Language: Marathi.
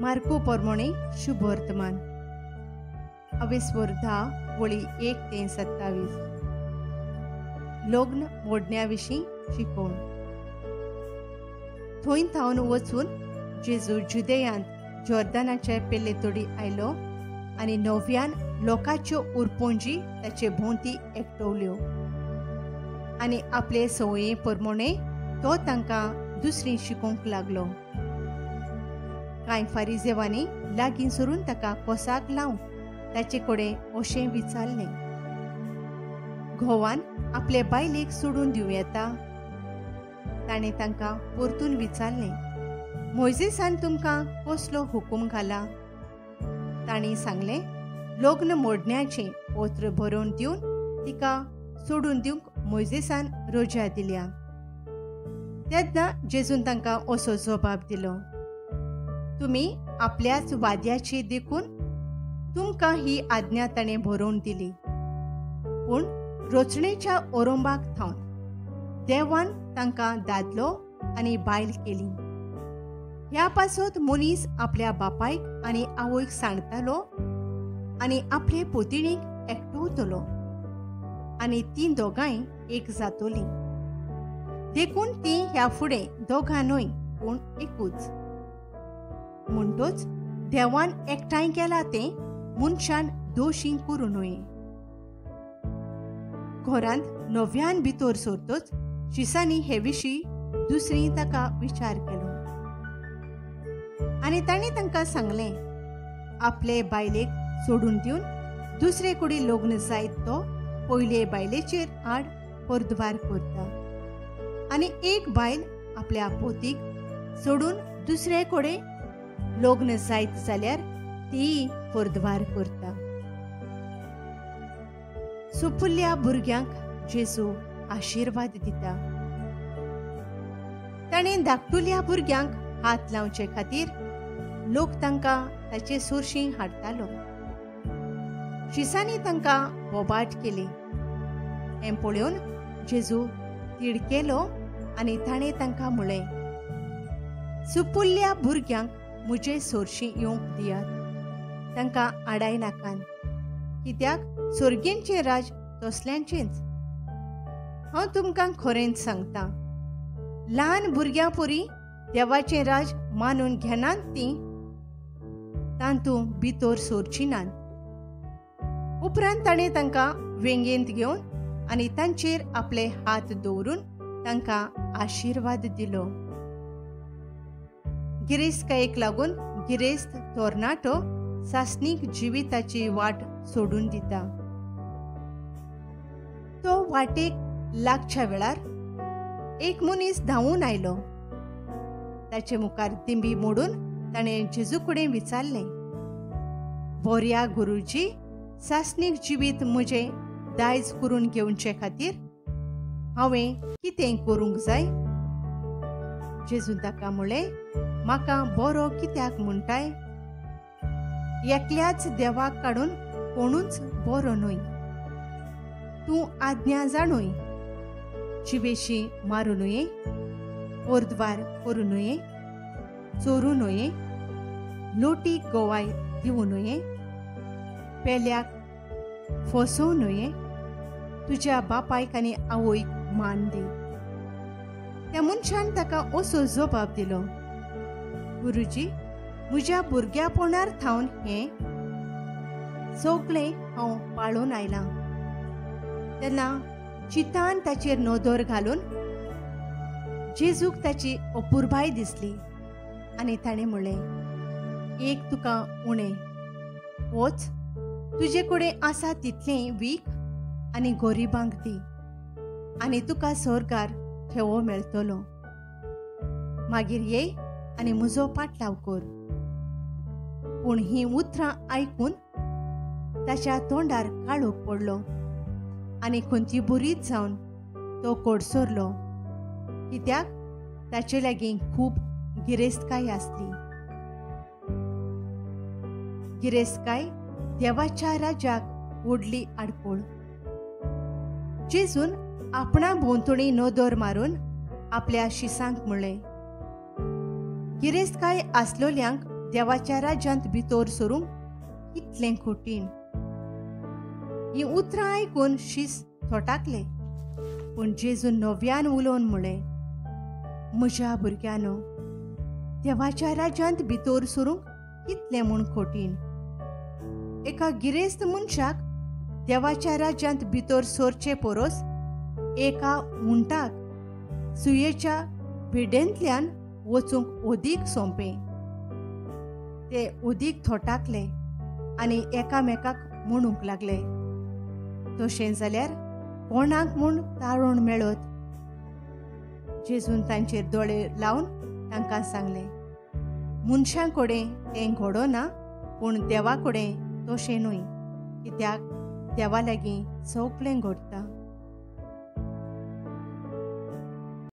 मार्को परमोणे शुभ वर्तमान 10:1-27 लग्न मोडण्याविषयी शिकवण. थंय थावन वचून जेजू जुदेयांत जॉर्दानाचे पेले तोडी आयलो आनी नव्यान लोकांच्यो उरपोंजी ताचे भोंवती एकटवल्यो आनी आपले सवये परमोणे तो तांकां दुसरी शिकोवंक लागलो. कांय फारिजेवांनी लागीं सरून ताका कोसाक लावन ताचे कडेन अशें विचारलें, घोवान आपले बायलेक सोडून दिवं येता? ताणें तांकां परतून विचारलें, मोइजेसान तुमकां कसलो हुकूम घाला? तांणी सांगलें, लग्न मोडण्याचें पत्र बरोवन दिवन तिका सोडून दिवंक मोइजेसान रोजा दिल्या. तेन्ना जेजून तांकां असो जबाब दिलो, तुमी आपल्याच वाद्याची देखून तुमकां ही आज्ञा ताणें बरोवन दिली. पूण रचणेच्या ओरोंबाक थावन देवान तांकां दादलो आनी बायल केली. ह्या पासत मनीस आपल्या बापायक आनी आवयक सांडतालो आनी आपले पोतिणीक एकटवतलो आनी तीं दोगांय एक जातोलीं. देखून तीं ह्या फुडें दोगां न्हय पूण एकूच. म्हणटच देवान एकठांय केला तें मनशान दोशी करूं नये. घरांत नव्यान भितर सरतच शिसांनी हे विशीं दुसरी ताका विचार केलो आनी ताणें तांकां सांगलें, आपले बायलेक सोडून दिवन दुसरे कडेन लग्न जायत तो पयले बायलेचेर आड पर्दवार करता आनी एक बायल आपल्या पोतीक सोडून दुसरे कडेन लग्न जायत जाल्यार ती पर्दवार करता. सुपुल्ल्या भुरग्यांक जेजू आशिर्वाद दिता. ताणें धाकटुल्या भुरग्यांक हात लावचे खातीर लोक तांकां ताचे सुरशीं हाडटालो. शिसांनी तांकां बोबाट केली. हें पळोवन जेजू तिडकेलो आनी ताणें तांकां म्हळें, सुपुल्ल्या भुरग्यांक म्हजे सोरशीं येवंक दियात, तांकां आडाय नाकात, कित्याक सर्गेंचें राज तसल्यांचेंच. हांव तुमकां खरेंच सांगतां, ल्हान भुरग्यां परी देवाचें राज मानून घेनात तीं तांतूं भितर सरचीं नात. उपरांत ताणें तांकां वेंगेंत घेवन आनी तांचेर आपले हात दवरून तांकां आशिर्वाद दिलो. गिरेस्तकायेक लागून गिरेस्त तोरणाटो सासणीक जिविताची वाट सोडून दिता. तो वाटेक लागच्या वेळार एक मनीस धांवून आयलो. ताचे मुखार दिंबी मोडून ताणें जेजू कडेन विचारलें, बोऱ्या गुरुजी, सासणीक जिवीत म्हजें दायज करून घेवचे खातीर हांवें कितें करूंक जाय? जेजून ताका म्हळें, म्हाका बरो कित्याक म्हणटाय? एकल्याच देवाक काडून कोणूच बरो न्हय. तूं आज्ञा जाणूय, जिवेशी मारूं नये, पर्दवार करूं नये, चोरूं नये, लोटीक गोवाय दिवूं नये, पेल्याक फसोवं नये, तुज्या बापायक आनी आवयक मान दी. त्या मनशान ताका असो जबाब दिलो, गुरुजी, म्हज्या भुरग्यापणार थावन हें सगळें हांव पाळून आयलां. तेन्ना चितान ताचेर नदर घालून जेजूक ताची अपुरबाय दिसली आनी ताणें म्हळें, एक तुका उणें, वच, तुजे कडेन आसा तितलें वीक आनी गरिबांक दी आनी तुका स्वर्गार ठेवो मेळटलो. मागीर ये आनी म्हजो पाटलाव कर. पूण हीं उतरां आयकून ताच्या तोंडार काळोख पडलो आनी खंयची बुरीत जावन तो कोडसरलो, कित्याक ताचे लागीं खूब गिरेस्तकाय आसली. गिरेस्तकाय देवाच्या राजाक व्हडली आडकोळ. जेजून आपणा भोंवतणी नदर मारून आपल्या शिसांक म्हळें, गिरेस्तकाय आसलोल्यांक देवाच्या राज्यांत भितर सरूंक कितलें कठीण. ही उतरां आयकून शीस थोटाकले. पूण जेजून नव्यान उलोवन म्हळें, म्हज्या भुरग्यानो, देवाच्या राज्यांत भितर सरूंक कितलें म्हूण कठीण. एका गिरेस्त मनशाक देवाच्या राज्यांत भितर सरचे परस एका उंटाक सुयेच्या भिडेंतल्यान वचूंक ओदीक सोंपें. ते ओदीक थोटाकले आनी एकामेकाक म्हणूंक लागले, तशें जाल्यार कोणाक म्हूण तारण मेळत. जेजून तांचेर दोळे लावन तांकां सांगलें, मनशां कडेन तें घडना, पूण देवा कडेन तशें न्हय, कित्याक देवा लागीं सगळें घडटा.